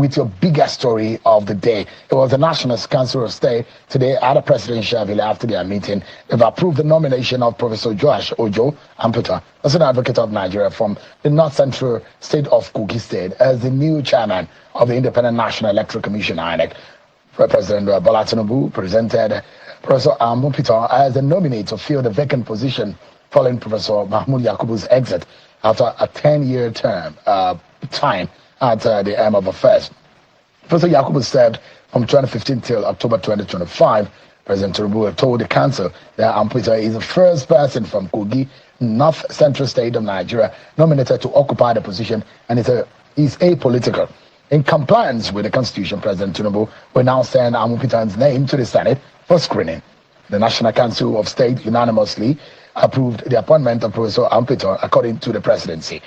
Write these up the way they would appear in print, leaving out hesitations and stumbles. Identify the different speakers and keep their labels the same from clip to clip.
Speaker 1: with your biggest story of the day. It was the National Council of State today at a presidential villa after their meeting. They've approved the nomination of Professor Joash Ojo Amputa, as an advocate of Nigeria from the North Central State of Kogi State, as the new chairman of the Independent National Electoral Commission, INEC. President Bola Tinubu presented Professor Amupitan as the nominee to fill the vacant position following Professor Mahmoud Yakubu's exit after a 10-year time at the helm of affairs. Professor Yakubu served from 2015 till October 2025. President Tinubu told the council that Amputa is the first person from Kogi, North Central State of Nigeria, nominated to occupy the position, and is apolitical. In compliance with the Constitution, President Tinubu will now send Amupitan's name to the Senate for screening. The National Council of State unanimously approved the appointment of Professor Amputa according to the presidency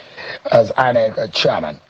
Speaker 1: as INEC Chairman.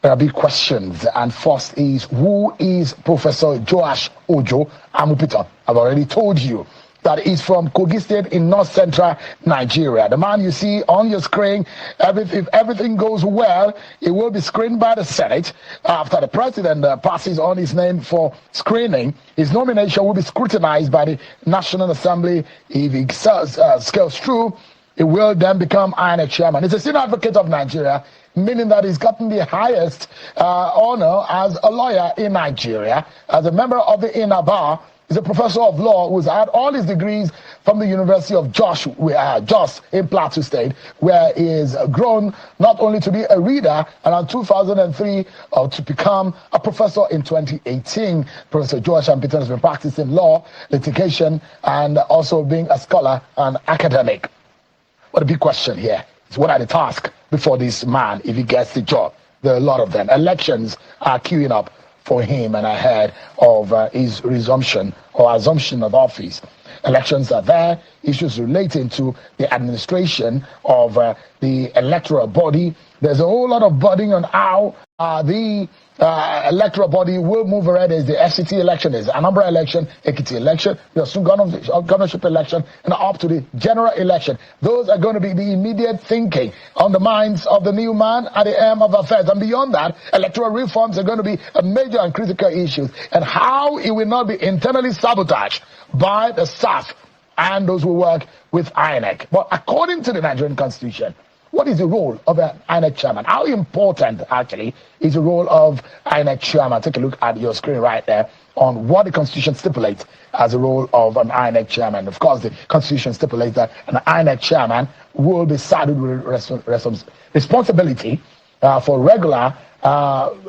Speaker 1: There are big questions, and first is, who is Professor Joash Ojo Amupita? I've already told you that he's from Kogi State in North Central Nigeria. The man you see on your screen, if everything goes well, it will be screened by the Senate. After the president passes on his name for screening, his nomination will be scrutinized by the National Assembly. If he scales through, it will then become INEC Chairman. He's a senior advocate of Nigeria, meaning that he's gotten the highest honor as a lawyer in Nigeria. As a member of the inner bar, he's a professor of law who's had all his degrees from the University of Jos in Plateau State, where he has grown not only to be a reader around 2003 to become a professor in 2018. Professor Joash Amputa has been practicing law, litigation, and also being a scholar and academic. But the big question here is, what are the tasks before this man if he gets the job? There are a lot of them. Elections are queuing up for him and ahead of his resumption or assumption of office. Elections are there, issues relating to the administration of the electoral body. There's a whole lot of budding on how the electoral body will move ahead. As the FCT election, is Anambra election, Ekiti election, the soon governorship election, and up to the general election. Those are going to be the immediate thinking on the minds of the new man at the helm of affairs. And beyond that, electoral reforms are going to be a major and critical issue, and how it will not be internally sabotaged by the staff and those who work with INEC. But according to the Nigerian Constitution, what is the role of an INEC chairman? How important, actually, is the role of INEC chairman? Take a look at your screen right there on what the Constitution stipulates as the role of an INEC chairman. Of course, the Constitution stipulates that an INEC chairman will be saddled with responsibility for regular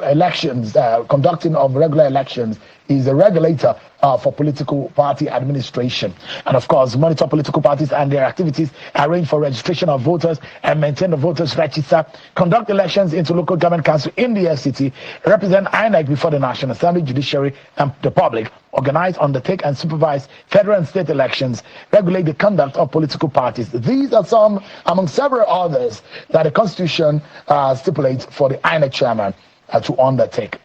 Speaker 1: elections, conducting of regular elections. Is a regulator for political party administration, and of course monitor political parties and their activities, arrange for registration of voters and maintain the voters register, conduct elections into local government council in the FCT, represent INEC before the National Assembly, judiciary and the public, organize, undertake and supervise federal and state elections, regulate the conduct of political parties. These are some among several others that the Constitution stipulates for the INEC chairman to undertake.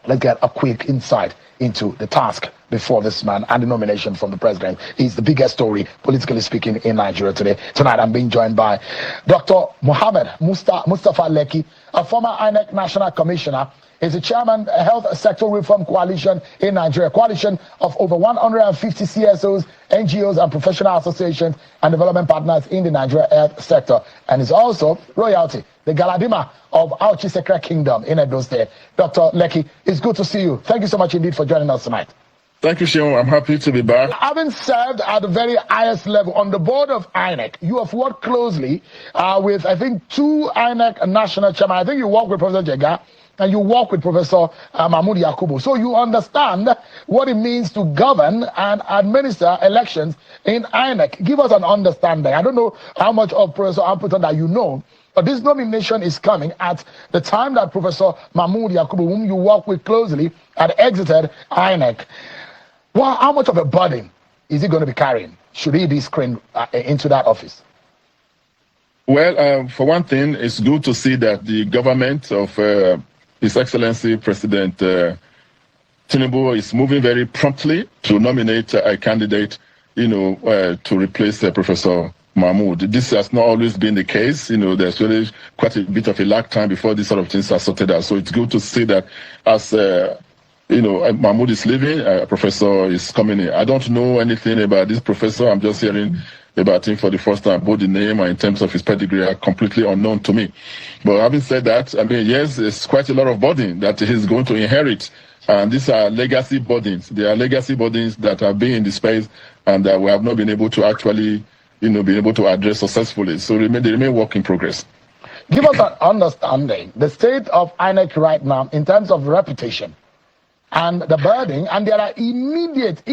Speaker 1: Let's get a quick insight into the task before this man and the nomination from the president. Is the biggest story, politically speaking, in Nigeria today. Tonight, I'm being joined by Dr. Muhammad Mustafa Lekki, a former INEC National Commissioner. Is the chairman of Health Sector Reform Coalition in Nigeria, coalition of over 150 CSOs, NGOs, and professional associations and development partners in the Nigeria health sector, and is also royalty, the Galadima of Auchi Sekre Kingdom in Edo State. Dr. Lekki, it's good to see you. Thank you so much indeed for joining us tonight.
Speaker 2: Thank you, Sean. I'm happy to be back.
Speaker 1: Having served at the very highest level on the board of INEC, you have worked closely with, I think, two INEC national chairmen. I think you work with Professor Jega and you work with Professor Mahmoud Yakubu. So you understand what it means to govern and administer elections in INEC. Give us an understanding. I don't know how much of Professor Amputa that you know, but this nomination is coming at the time that Professor Mahmoud Yakubu, whom you work with closely, had exited INEC. Well, how much of a burden is he going to be carrying? Should he be screened into that office?
Speaker 2: Well, for one thing, it's good to see that the government of His Excellency President Tinubu is moving very promptly to nominate a candidate, to replace Professor Mahmoud. This has not always been the case. There's really quite a bit of a lag time before these sort of things are sorted out. So it's good to see that as Mahmoud is leaving, a professor is coming in. I don't know anything about this professor. I'm just hearing about him for the first time. Both the name and in terms of his pedigree are completely unknown to me. But having said that, yes, it's quite a lot of burden that he's going to inherit. And these are legacy burdens. They are legacy burdens that have been in the space and that we have not been able to actually, be able to address successfully. So they remain work in progress.
Speaker 1: Give us an understanding, the state of INEC right now in terms of reputation and the burden, and there are immediate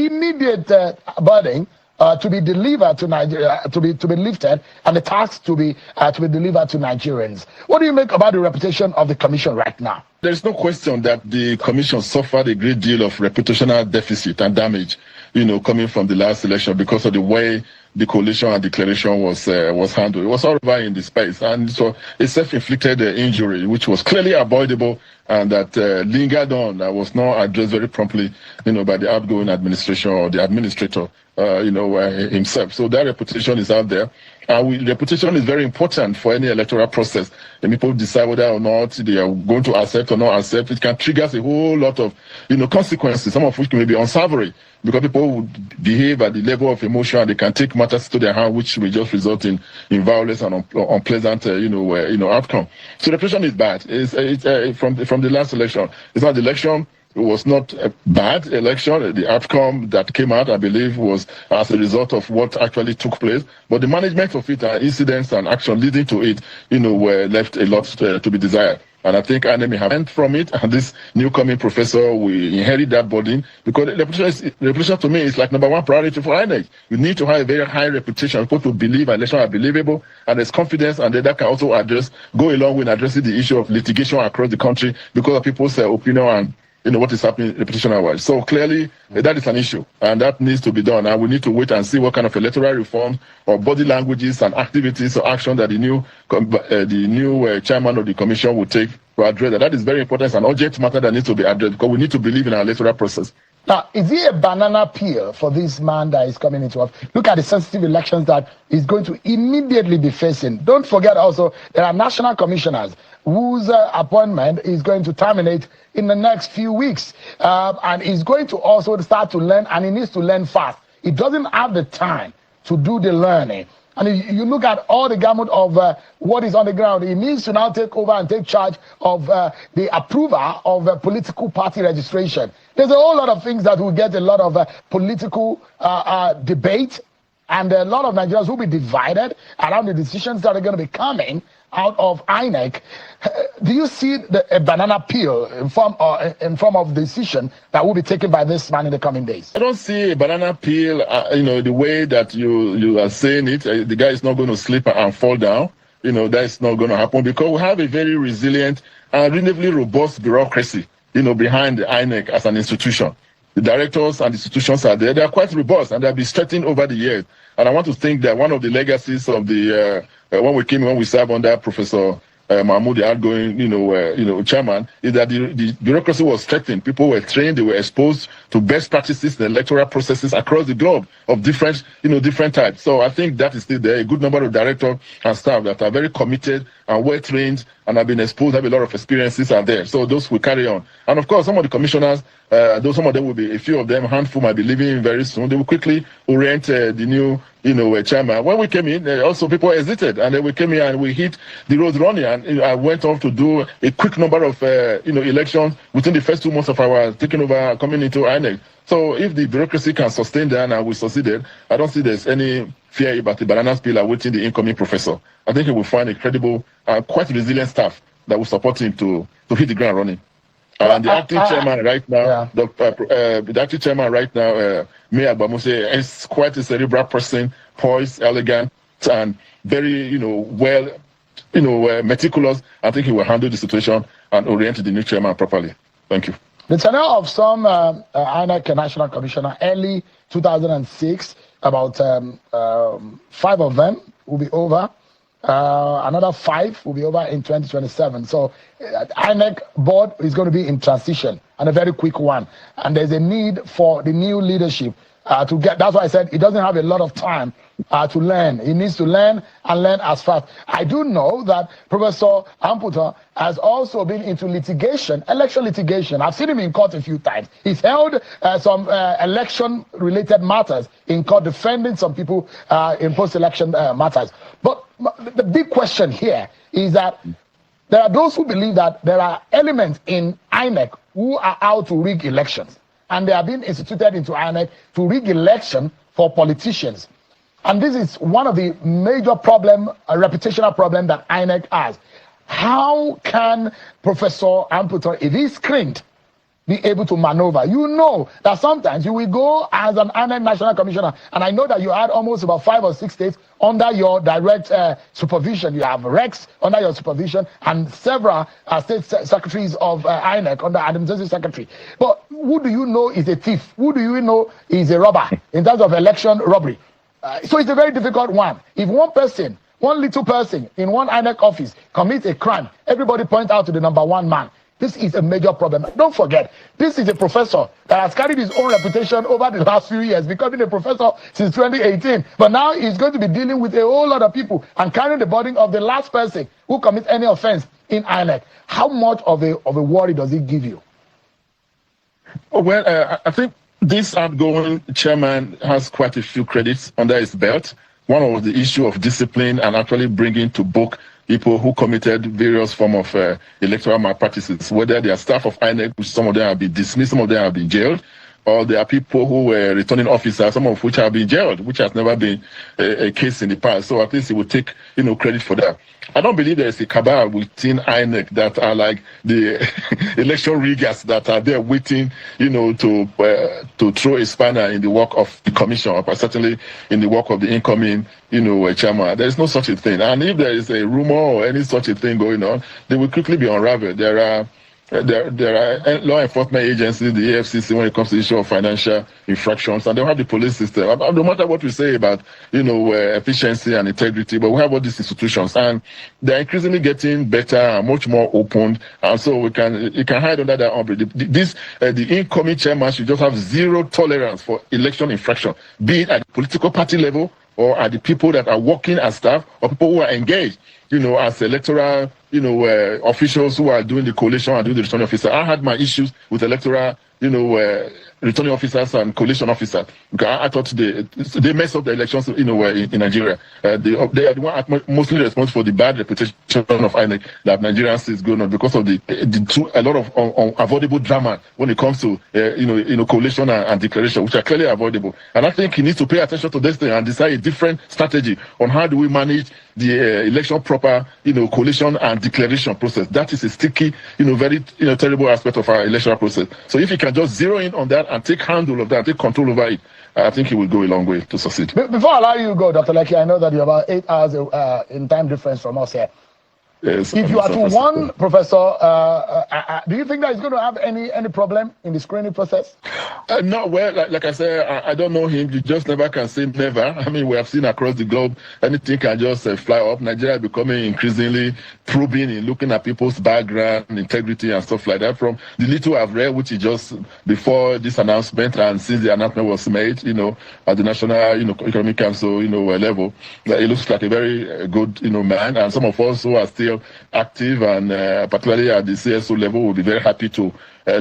Speaker 1: burden to be delivered to Nigeria, to be lifted, and the task to be delivered to Nigerians. What do you make about the reputation of the commission right now?
Speaker 2: There is no question that the commission suffered a great deal of reputational deficit and damage, coming from the last election because of the way the coalition and declaration was handled. It was all over in the space, and so a self-inflicted injury, which was clearly avoidable and that lingered on, that was not addressed very promptly, by the outgoing administration or the administrator, himself. So that reputation is out there. Reputation is very important for any electoral process. And people decide whether or not they are going to accept or not accept. It can trigger a whole lot of, consequences, some of which may be unsavory, because people would behave at the level of emotion and they can take matters to their hand, which may just result in violence and unpleasant, outcome. So reputation is bad. It's from the last election. It's not the election. It was not a bad election. The outcome that came out, I believe, was as a result of what actually took place. But the management of it and incidents and action leading to it, were left a lot to be desired. And I think INEC may have learned from it. And this new coming professor will inherit that burden, because reputation to me is like number one priority for INEC. You need to have a very high reputation. People to believe elections are believable, and there's confidence, and that can also go along with addressing the issue of litigation across the country because of people's opinion and what is happening reputational-wise. So clearly, that is an issue, and that needs to be done. And we need to wait and see what kind of electoral reform or body languages and activities or action that the new chairman of the commission will take to address that. That is very important. It's an urgent matter that needs to be addressed, because we need to believe in our electoral process.
Speaker 1: Now, is he a banana peel for this man that is coming into office? Look at the sensitive elections that he's going to immediately be facing. Don't forget also, there are national commissioners whose appointment is going to terminate in the next few weeks. And he's going to also start to learn, and he needs to learn fast. He doesn't have the time to do the learning. And you look at all the gamut of what is on the ground. He needs to now take over and take charge of the approval of political party registration. There's a whole lot of things that will get a lot of political debate, and a lot of Nigerians will be divided around the decisions that are going to be coming out of INEC. Do you see a banana peel in form of decision that will be taken by this man in the coming days?
Speaker 2: I don't see a banana peel, the way that you are saying it. The guy is not going to slip and fall down. That's not going to happen, because we have a very resilient and reasonably robust bureaucracy, behind the INEC as an institution. The directors and institutions are there. They are quite robust, and they have been strengthened over the years. And I want to think that one of the legacies of the when we served under Professor Mahmoud, the outgoing, chairman, is that the bureaucracy was strengthened. People were trained, they were exposed to best practices in electoral processes across the globe of different types. So I think that is still there. A good number of directors and staff that are very committed and well trained and have been exposed, have a lot of experiences are there. So those will carry on. And of course, some of the commissioners, though some of them will be, a few of them, a handful might be leaving very soon, they will quickly orient the new chairman. When we came in, also people hesitated, and then we came here and we hit the road running, and I went off to do a quick number of elections within the first 2 months of our taking over, coming into INEC. So if the bureaucracy can sustain that and we succeeded, I don't see there's any fear about the banana peel awaiting the incoming professor. I think he will find a credible and quite resilient staff that will support him to hit the ground running. And the acting chairman right now, the acting chairman right now, Mayor Agbamose, is quite a cerebral person, poised, elegant, and very, well, meticulous. I think he will handle the situation and orient the new chairman properly. Thank you.
Speaker 1: The tenure of some INEC National Commissioner, early 2006, about 5 of them will be over. Another 5 will be over in 2027. So INEC board is going to be in transition, and a very quick one. And there's a need for the new leadership to get. That's why I said he doesn't have a lot of time to learn. He needs to learn and learn as fast. I do know that Professor Amputa has also been into litigation, election litigation. I've seen him in court a few times. He's held some election-related matters in court, defending some people in post-election matters. But the big question here is that there are those who believe that there are elements in INEC who are out to rig elections. And they are being instituted into INEC to rig election for politicians. And this is one of the major problem, a reputational problem that INEC has. How can Professor Amputa, if he's screened, be able to maneuver? You know that sometimes you will go as an INEC National Commissioner, and I know that you had almost about 5 or 6 states under your direct supervision. You have Rex under your supervision and several state secretaries of INEC under administrative secretary. But who do you know is a thief? Who do you know is a robber in terms of election robbery? So it's a very difficult one. If one person, one little person in one INEC office commits a crime, everybody points out to the number one man. This is a major problem. Don't forget, this is a professor that has carried his own reputation over the last few years, becoming a professor since 2018. But now he's going to be dealing with a whole lot of people and carrying the burden of the last person who commits any offense in INEC. How much of a worry does it give you?
Speaker 2: Well, I think this outgoing chairman has quite a few credits under his belt. One of the issue of discipline and actually bringing to book people who committed various form of electoral malpractices, whether they are staff of INEC, which some of them have been dismissed, some of them have been jailed, or there are people who were returning officers, some of which have been jailed, which has never been a case in the past. So at least he would take, credit for that. I don't believe there is a cabal within INEC that are like the election riggers that are there waiting, to throw a spanner in the work of the commission, or certainly in the work of the incoming, chairman. There is no such a thing. And if there is a rumor or any such a thing going on, they will quickly be unraveled. There are law enforcement agencies, the AFCC, when it comes to the issue of financial infractions, and they have the police system. No matter what we say about, efficiency and integrity, but we have all these institutions, and they're increasingly getting better and much more open, and so it can hide under that umbrella. The incoming chairman should just have zero tolerance for election infraction, be it at the political party level or at the people that are working as staff or people who are engaged, as electoral, officials who are doing the collation and doing the returning officer. I had my issues with electoral, returning officers and collation officers. I thought they messed up the elections, in Nigeria. They are the one mostly responsible for the bad reputation of INEC that Nigerians is going on because of a lot of unavoidable drama when it comes to, collation and declaration, which are clearly avoidable. And I think he needs to pay attention to this thing and decide a different strategy on how do we manage the election proper, collation and declaration process. That is a sticky, very, terrible aspect of our electoral process. So if he can just zero in on that and take handle of that, take control over it, I think he will go a long way to succeed.
Speaker 1: Before I allow you to go, Dr. Lekki, I know that you're about 8 hours in time difference from us here.
Speaker 2: Yes,
Speaker 1: if you are to warn Professor, do you think that he's going to have any problem in the screening process?
Speaker 2: No, well, like I said, I don't know him. You just never can say never. I mean, we have seen across the globe, anything can just fly up. Nigeria is becoming increasingly probing in looking at people's background, integrity, and stuff like that. From the little I've read, which is just before this announcement and since the announcement was made, at the National, Economic Council, level, it looks like a very good, man. And some of us who are still active and particularly at the CSO level will be very happy to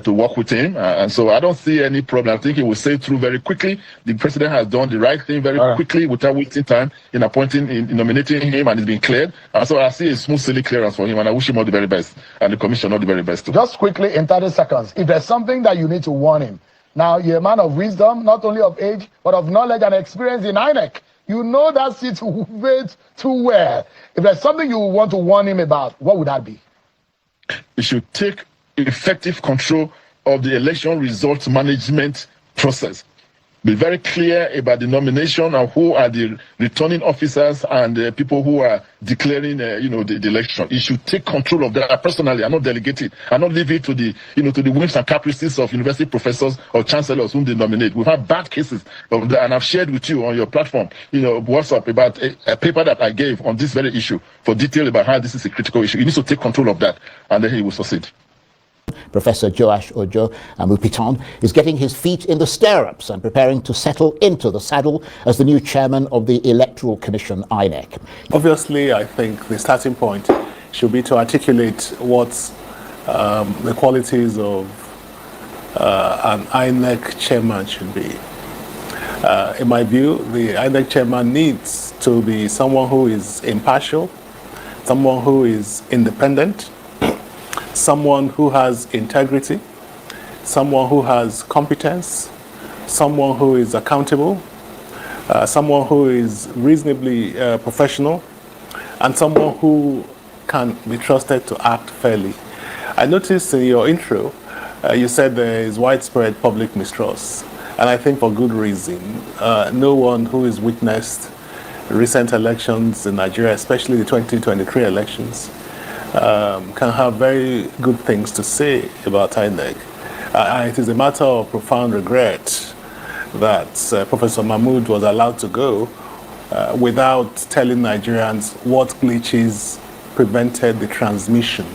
Speaker 2: work with him, and so I don't see any problem. I think he will say through very quickly. The president has done the right thing very quickly without wasting time in appointing, in nominating him, and it's been cleared. And so I see a smooth, silly clearance for him, and I wish him all the very best, and the commission all the very best too.
Speaker 1: Just quickly, in 30 seconds, if there's something that you need to warn him, now you're a man of wisdom, not only of age, but of knowledge and experience in INEC. You know that seat way too well. If there's something you want to warn him about, what would that be?
Speaker 2: He should take effective control of the election results management process. Be very clear about the nomination and who are the returning officers and the people who are declaring, the election. He should take control of that personally and not delegate it, and not leave it to the, to the whims and caprices of university professors or chancellors whom they nominate. We've had bad cases of that, and I've shared with you on your platform, WhatsApp, about a paper that I gave on this very issue for detail about how this is a critical issue. He needs to take control of that, and then he will succeed.
Speaker 3: Professor Joash Ojo Amupitan is getting his feet in the stirrups and preparing to settle into the saddle as the new chairman of the Electoral Commission, INEC.
Speaker 4: Obviously, I think the starting point should be to articulate what the qualities of an INEC chairman should be. In my view, the INEC chairman needs to be someone who is impartial, someone who is independent, someone who has integrity, someone who has competence, someone who is accountable, someone who is reasonably professional, and someone who can be trusted to act fairly. I noticed in your intro, you said there is widespread public mistrust, and I think for good reason. No one who has witnessed recent elections in Nigeria, especially the 2023 elections, can have very good things to say about INEC. It is a matter of profound regret that Professor Mahmood was allowed to go without telling Nigerians what glitches prevented the transmission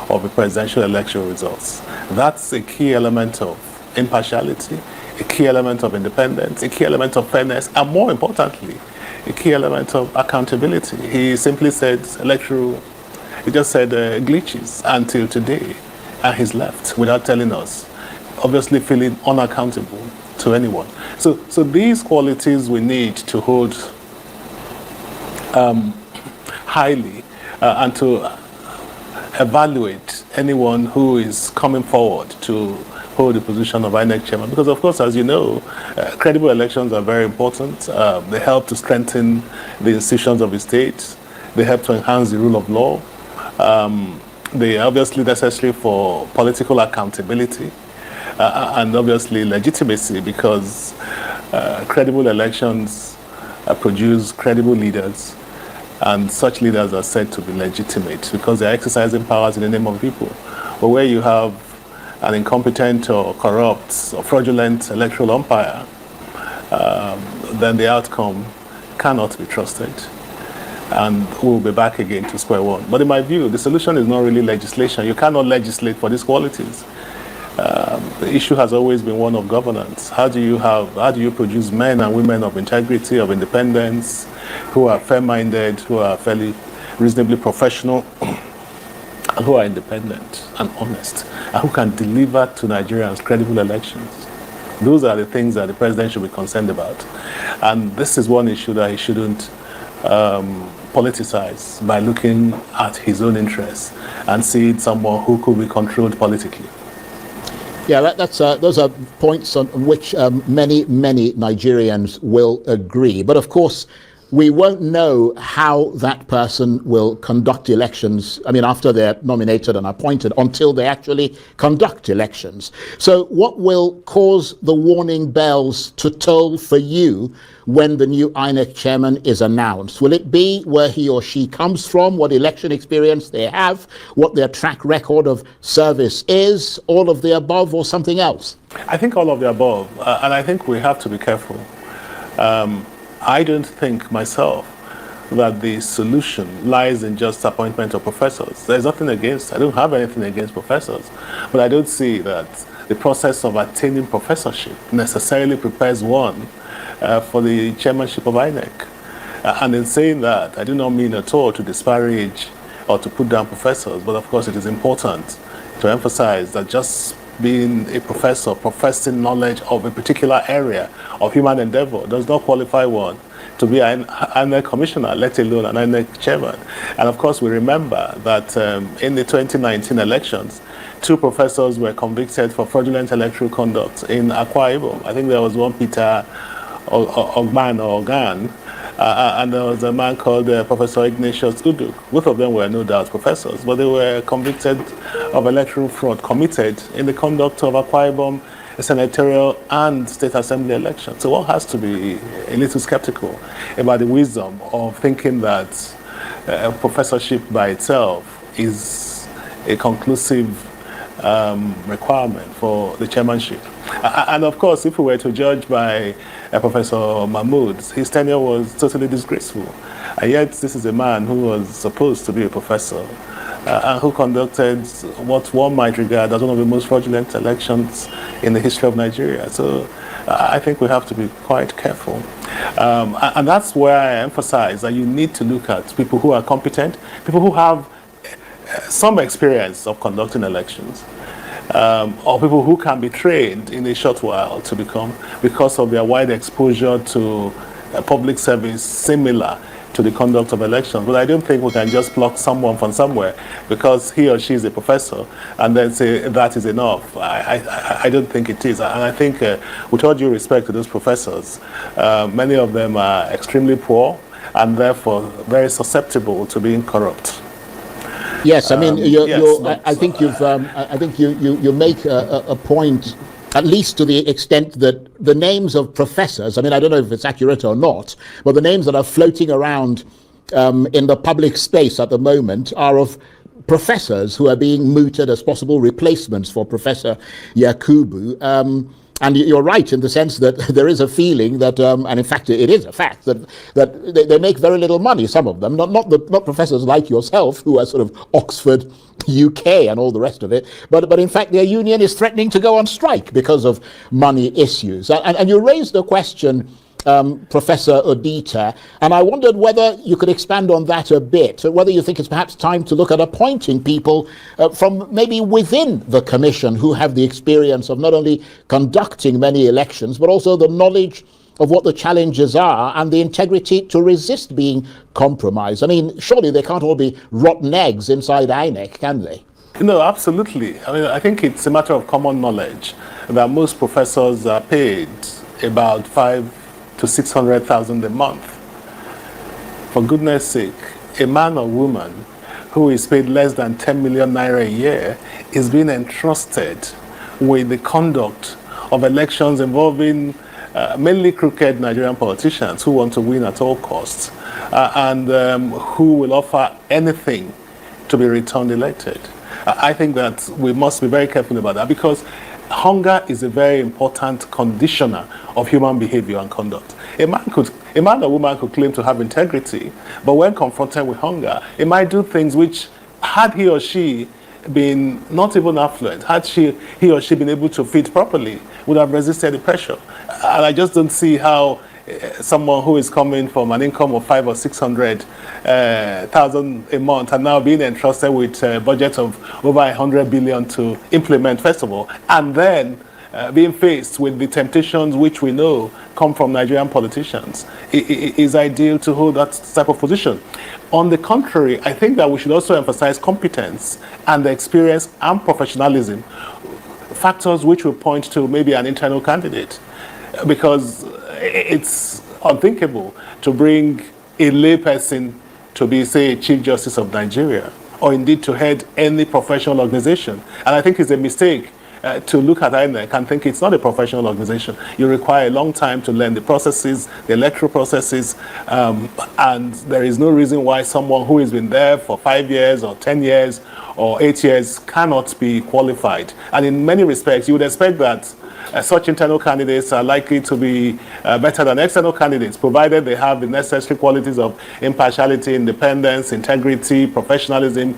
Speaker 4: of the presidential election results. That's a key element of impartiality, a key element of independence, a key element of fairness, and more importantly, a key element of accountability. He simply said he just said glitches until today, and he's left without telling us, obviously feeling unaccountable to anyone. So these qualities we need to hold highly and to evaluate anyone who is coming forward to hold the position of INEC chairman. Because of course, as you know, credible elections are very important. They help to strengthen the institutions of the state. They help to enhance the rule of law. They are obviously necessary for political accountability and obviously legitimacy, because credible elections produce credible leaders, and such leaders are said to be legitimate because they are exercising powers in the name of people. But where you have an incompetent or corrupt or fraudulent electoral umpire, then the outcome cannot be trusted. And we'll be back again to square one. But in my view, the solution is not really legislation. You cannot legislate for these qualities. The issue has always been one of governance. How do you produce men and women of integrity, of independence, who are fair-minded, who are fairly reasonably professional, and who are independent and honest, and who can deliver to Nigerians credible elections? Those are the things that the president should be concerned about. And this is one issue that he shouldn't politicize by looking at his own interests and see someone who could be controlled politically.
Speaker 3: Yeah, those are points on which many Nigerians will agree. But of course, we won't know how that person will conduct elections, after they're nominated and appointed, until they actually conduct elections. So what will cause the warning bells to toll for you when the new INEC chairman is announced? Will it be where he or she comes from, what election experience they have, what their track record of service is, all of the above, or something else?
Speaker 4: I think all of the above, and I think we have to be careful. I don't think myself that the solution lies in just appointment of professors. There's nothing against, I don't have anything against professors, but I don't see that the process of attaining professorship necessarily prepares one for the chairmanship of INEC. And in saying that, I do not mean at all to disparage or to put down professors, but of course it is important to emphasize that just being a professor, professing knowledge of a particular area of human endeavor, does not qualify one to be an INEC commissioner, let alone an INEC chairman. And of course, we remember that in the 2019 elections, 2 professors were convicted for fraudulent electoral conduct in Akwa Ibom. I think there was one Peter Ogan, and there was a man called Professor Ignatius Uduk. Both of them were no doubt professors, but they were convicted of electoral fraud committed in the conduct of Akwa Ibom senatorial and state assembly elections. So one has to be a little skeptical about the wisdom of thinking that professorship by itself is a conclusive requirement for the chairmanship. And of course, if we were to judge by Professor Mahmood, his tenure was totally disgraceful. And yet, this is a man who was supposed to be a professor. and who conducted what one might regard as one of the most fraudulent elections in the history of Nigeria. So I think we have to be quite careful. And that's where I emphasize that you need to look at people who are competent, people who have some experience of conducting elections, or people who can be trained in a short while to become, because of their wide exposure to public service similar to the conduct of elections. But I don't think we can just pluck someone from somewhere because he or she is a professor and then say that is enough. I don't think it is. And I think with all due respect to those professors, many of them are extremely poor and therefore very susceptible to being corrupt.
Speaker 3: Yes, I mean,
Speaker 4: I
Speaker 3: think you make a point, at least to the extent that the names of professors, I mean, I don't know if it's accurate or not, but the names that are floating around in the public space at the moment are of professors who are being mooted as possible replacements for Professor Yakubu. And you're right in the sense that there is a feeling that, and in fact it is a fact, that they make very little money, some of them, not professors like yourself who are sort of Oxford, UK and all the rest of it, but in fact their union is threatening to go on strike because of money issues. And you raised the question, Professor Odita, and I wondered whether you could expand on that a bit, whether you think it's perhaps time to look at appointing people from maybe within the commission who have the experience of not only conducting many elections, but also the knowledge of what the challenges are and the integrity to resist being compromised. I mean, surely they can't all be rotten eggs inside INEC, can they?
Speaker 4: No, absolutely. I mean, I think it's a matter of common knowledge that most professors are paid about 500,000 to 600,000 a month. For goodness sake, a man or woman who is paid less than 10 million naira a year is being entrusted with the conduct of elections involving mainly crooked Nigerian politicians who want to win at all costs and who will offer anything to be returned elected. I think that we must be very careful about that because hunger is a very important conditioner of human behavior and conduct. A man or woman could claim to have integrity, but when confronted with hunger, it might do things which, had he or she been not even affluent, had he or she been able to feed properly, would have resisted the pressure. And I just don't see how someone who is coming from an income of 500,000 or 600,000 a month and now being entrusted with a budget of over 100 billion to implement, first of all, and then being faced with the temptations which we know come from Nigerian politicians is ideal to hold that type of position. On the contrary, I think that we should also emphasize competence and the experience and professionalism, factors which will point to maybe an internal candidate, because it's unthinkable to bring a layperson to be, say, a Chief Justice of Nigeria, or indeed to head any professional organization. And I think it's a mistake to look at INEC and think it's not a professional organization. You require a long time to learn the processes, the electoral processes, and there is no reason why someone who has been there for 5 years or 10 years or 8 years cannot be qualified. And in many respects, you would expect that such internal candidates are likely to be better than external candidates, provided they have the necessary qualities of impartiality, independence, integrity, professionalism,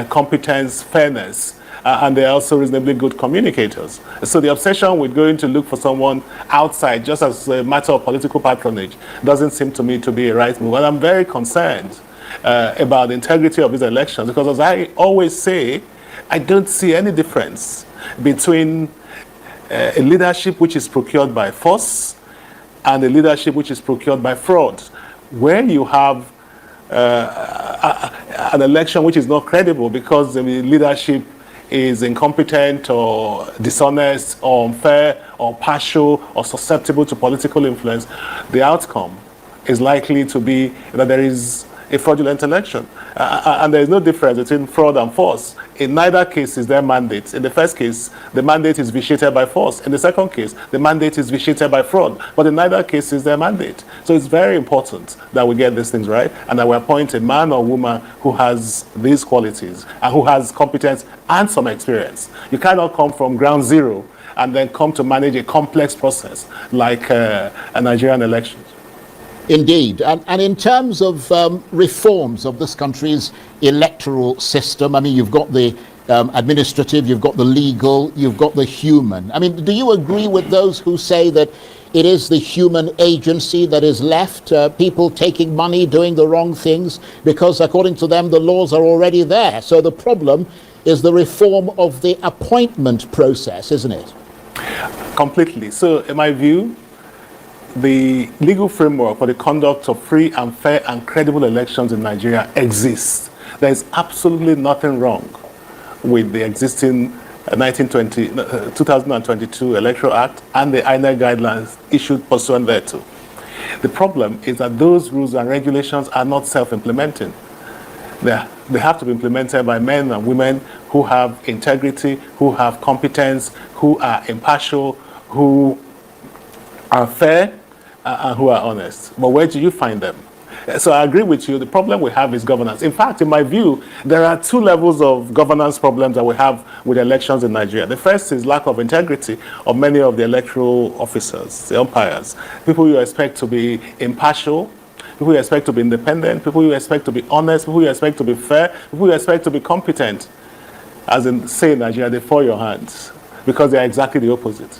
Speaker 4: competence, fairness, and they're also reasonably good communicators. So the obsession with going to look for someone outside just as a matter of political patronage doesn't seem to me to be a right move. And I'm very concerned about the integrity of these elections because, as I always say, I don't see any difference between a leadership which is procured by force and a leadership which is procured by fraud. When you have an election which is not credible because the leadership is incompetent or dishonest or unfair or partial or susceptible to political influence, the outcome is likely to be that there is a fraudulent election. And there is no difference between fraud and force. In neither case is there mandate. In the first case, the mandate is vitiated by force. In the second case, the mandate is vitiated by fraud. But in neither case is there mandate. So it's very important that we get these things right and that we appoint a man or woman who has these qualities and who has competence and some experience. You cannot come from ground zero and then come to manage a complex process like a Nigerian election.
Speaker 3: Indeed. And in terms of reforms of this country's electoral system, I mean, you've got the administrative, you've got the legal, you've got the human. I mean, do you agree with those who say that it is the human agency that is left, people taking money, doing the wrong things, because according to them, the laws are already there? So the problem is the reform of the appointment process, isn't it?
Speaker 4: Completely. So in my view, the legal framework for the conduct of free and fair and credible elections in Nigeria exists. There is absolutely nothing wrong with the existing 2022 Electoral Act and the INEC guidelines issued pursuant thereto. The problem is that those rules and regulations are not self-implementing. They have to be implemented by men and women who have integrity, who have competence, who are impartial, who are fair, and who are honest. But where do you find them? So I agree with you. The problem we have is governance. In fact, in my view, there are two levels of governance problems that we have with elections in Nigeria. The first is lack of integrity of many of the electoral officers, the umpires, people you expect to be impartial, people you expect to be independent, people you expect to be honest, people you expect to be fair, people you expect to be competent. As in, say in Nigeria, they fall your hands because they are exactly the opposite.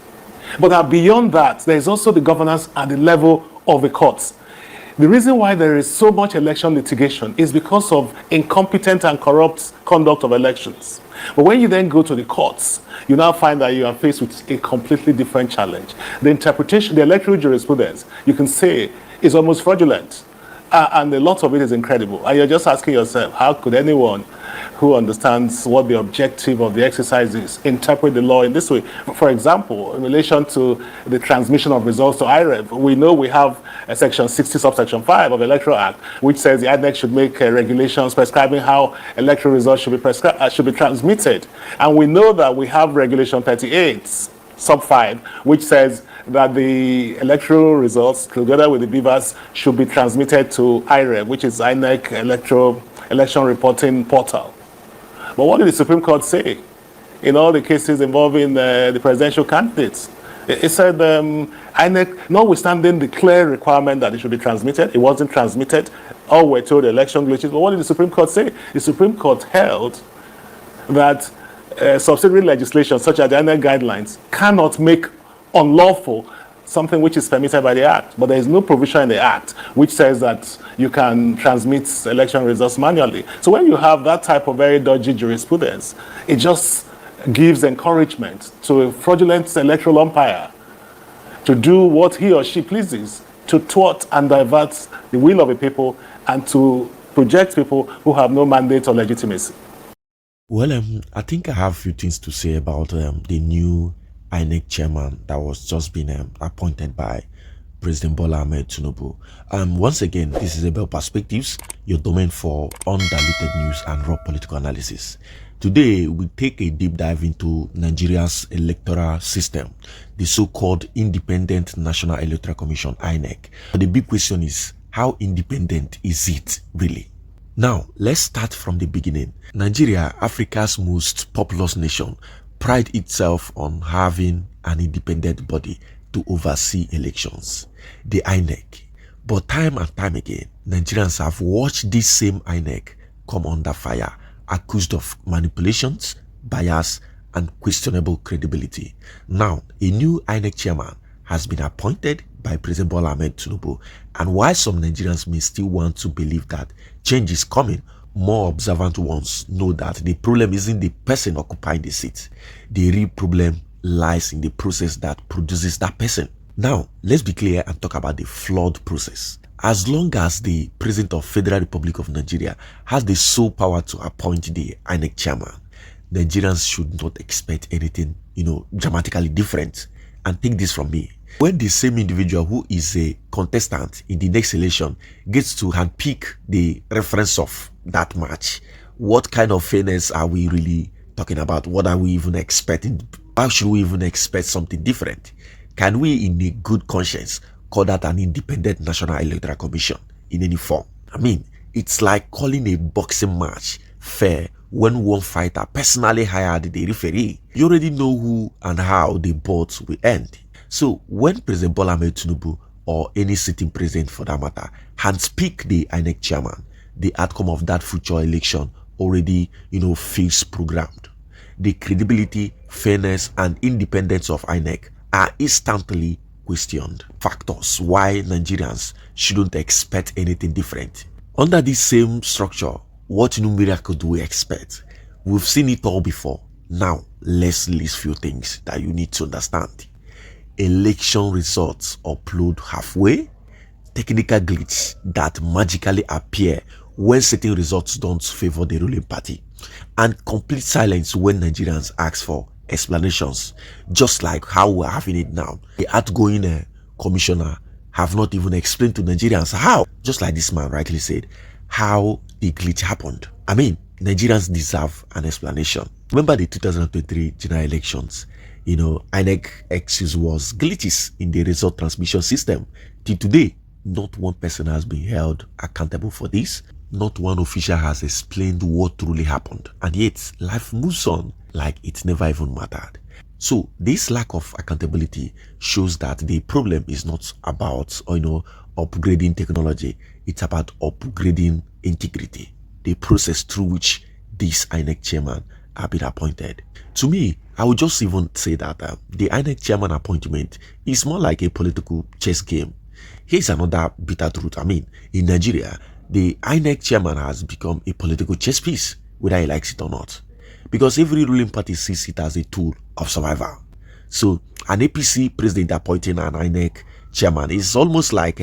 Speaker 4: But beyond that, there is also the governance at the level of the courts. The reason why there is so much election litigation is because of incompetent and corrupt conduct of elections. But when you then go to the courts, you now find that you are faced with a completely different challenge. The interpretation, the electoral jurisprudence, you can say, is almost fraudulent. And a lot of it is incredible. And you're just asking yourself, how could anyone who understands what the objective of the exercise is interpret the law in this way? For example, in relation to the transmission of results to IREV, we know we have a section 60 subsection 5 of the Electoral Act, which says the INEC should make regulations prescribing how electoral results should be transmitted. And we know that we have regulation 38 sub 5, which says that the electoral results, together with the BVAS, should be transmitted to IREV, which is INEC Election Reporting Portal. But what did the Supreme Court say in all the cases involving the presidential candidates? It said INEC, notwithstanding the clear requirement that it should be transmitted, it wasn't transmitted. All were told election glitches. But what did the Supreme Court say? The Supreme Court held that subsidiary legislation, such as the INEC guidelines, cannot make unlawful something which is permitted by the Act. But there is no provision in the Act which says that you can transmit election results manually. So when you have that type of very dodgy jurisprudence, it just gives encouragement to a fraudulent electoral umpire to do what he or she pleases, to thwart and divert the will of the people, and to project people who have no mandate or legitimacy.
Speaker 5: Well, I think I have a few things to say about the new INEC chairman that was just been appointed by President Bola Ahmed Tinubu. Once again, this is about Perspectives, your domain for undiluted news and raw political analysis. Today, we take a deep dive into Nigeria's electoral system, the so-called Independent National Electoral Commission, INEC. But the big question is, how independent is it really? Now, let's start from the beginning. Nigeria, Africa's most populous nation, prides itself on having an independent body to oversee elections, the INEC. But time and time again, Nigerians have watched this same INEC come under fire, accused of manipulations, bias, and questionable credibility. Now, a new INEC chairman has been appointed by President Bola Ahmed Tinubu, and while some Nigerians may still want to believe that change is coming, more observant ones know that the problem isn't the person occupying the seat. The real problem lies in the process that produces that person. Now, let's be clear and talk about the flawed process. As long as the President of Federal Republic of Nigeria has the sole power to appoint the INEC chairman, Nigerians should not expect anything, dramatically different. And take this from me. When the same individual who is a contestant in the next election gets to handpick the reference of that match, what kind of fairness are we really talking about? What are we even expecting? How should we even expect something different? Can we, in a good conscience, call that an independent National Electoral Commission in any form? I mean, it's like calling a boxing match fair when one fighter personally hired the referee. You already know who and how the bout will end. So when President Bola Ahmed Tinubu or any sitting president for that matter, handpick the INEC chairman, the outcome of that future election already, feels programmed. The credibility, fairness, and independence of INEC are instantly questioned. Factors why Nigerians shouldn't expect anything different. Under this same structure, what new miracle do we expect? We've seen it all before. Now, let's list few things that you need to understand. Election results upload halfway, technical glitch that magically appear when certain results don't favor the ruling party, and complete silence when Nigerians ask for explanations, just like how we're having it now. The outgoing commissioner have not even explained to Nigerians how, just like this man rightly said, how the glitch happened. I mean, Nigerians deserve an explanation. Remember the 2023 general elections? INEC excuse was glitches in the result transmission system. Till today, not one person has been held accountable for this. Not one official has explained what truly happened. And yet, life moves on like it never even mattered. So, this lack of accountability shows that the problem is not about, upgrading technology. It's about upgrading integrity, the process through which this INEC chairman have been appointed. To me, I would just even say that the INEC chairman appointment is more like a political chess game. Here's another bitter truth. I mean, in Nigeria, the INEC chairman has become a political chess piece, whether he likes it or not, because every ruling party sees it as a tool of survival. So, an APC president appointing an INEC chairman is almost like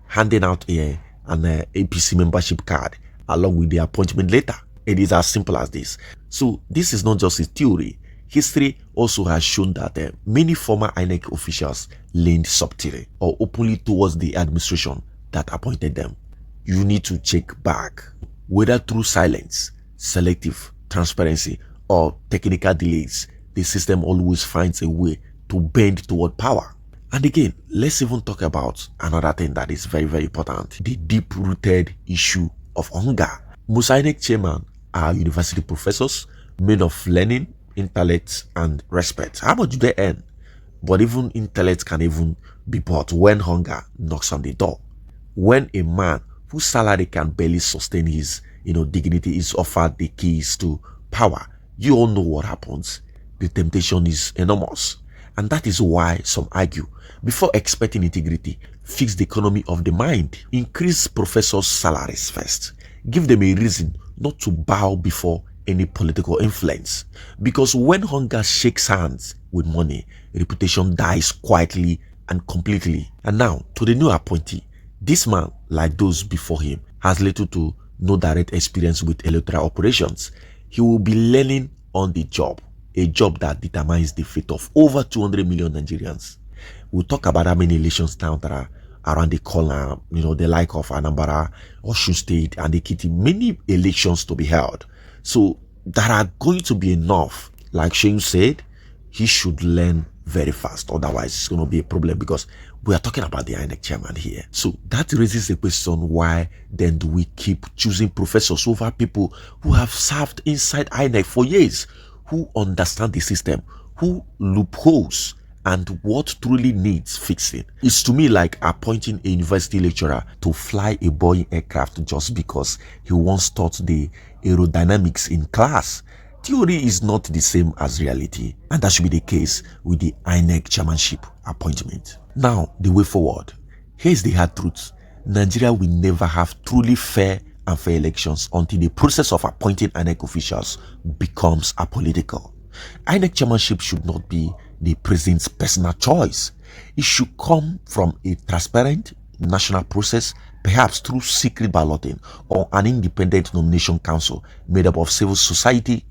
Speaker 5: handing out an APC membership card along with the appointment letter. It is as simple as this. So, this is not just a theory. History also has shown that many former INEC officials leaned subtly or openly towards the administration that appointed them. You need to check back, whether through silence, selective transparency, or technical delays. The system always finds a way to bend toward power. And again, let's even talk about another thing that is very, very important: the deep-rooted issue of hunger. Most INEC chairmen are university professors, men of learning, intellect, and respect. How much do they earn? But even intellect can even be bought when hunger knocks on the door. When a man whose salary can barely sustain his dignity is offered the keys to power, you all know what happens. The temptation is enormous. And that is why some argue, before expecting integrity, fix the economy of the mind. Increase professors' salaries first. Give them a reason not to bow before any political influence. Because when hunger shakes hands with money, reputation dies quietly and completely. And now, to the new appointee, this man, like those before him, has little to no direct experience with electoral operations. He will be learning on the job, a job that determines the fate of over 200 million Nigerians. We'll talk about how many elections now that are around the corner, the like of Anambra, Osun State, and Ekiti, many elections to be held. So there are going to be enough. Like Shane said, he should learn very fast. Otherwise, it's going to be a problem, because we are talking about the INEC chairman here. So that raises the question, why then do we keep choosing professors over people who have served inside INEC for years, who understand the system, who loopholes, and what truly needs fixing? It's to me like appointing a university lecturer to fly a Boeing aircraft just because he once taught the aerodynamics in class. Theory is not the same as reality, and that should be the case with the INEC chairmanship appointment. Now, the way forward. Here's the hard truth. Nigeria will never have truly fair and fair elections until the process of appointing INEC officials becomes apolitical. INEC chairmanship should not be the president's personal choice. It should come from a transparent national process, perhaps through secret balloting or an independent nomination council made up of civil society,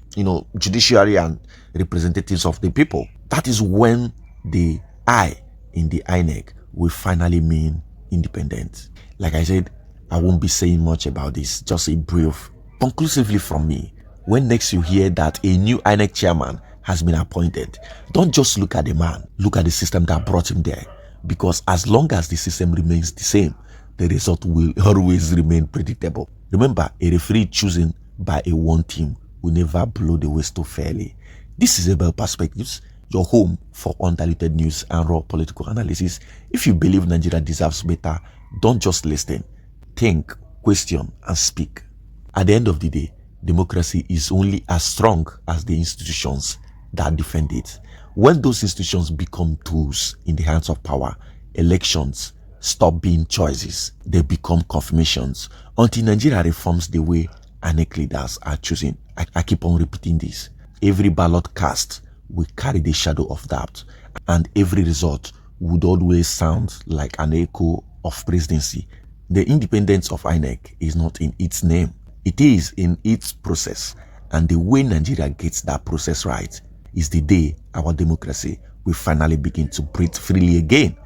Speaker 5: judiciary, and representatives of the people. That is when the I in the INEC will finally mean independent. Like I said, I won't be saying much about this, just a brief. Conclusively from me, when next you hear that a new INEC chairman has been appointed, don't just look at the man, look at the system that brought him there. Because as long as the system remains the same, the result will always remain predictable. Remember, a referee chosen by a one team will never blow the whistle fairly. This is About Perspectives. your home for undiluted news and raw political analysis. If you believe Nigeria deserves better, don't just listen. Think, question, and speak. At the end of the day, democracy is only as strong as the institutions that defend it. When those institutions become tools in the hands of power, elections stop being choices. They become confirmations. Until Nigeria reforms the way INEC leaders are choosing. I keep on repeating this. Every ballot cast will carry the shadow of doubt, and every result would always sound like an echo of presidency. The independence of INEC is not in its name. It is in its process. And the way Nigeria gets that process right is the day our democracy will finally begin to breathe freely again.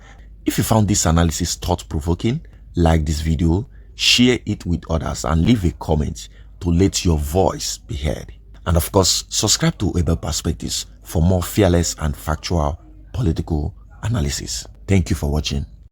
Speaker 5: If you found this analysis thought-provoking, like this video, share it with others, and leave a comment to let your voice be heard. And of course, subscribe to Able Perspectives for more fearless and factual political analysis. Thank you for watching.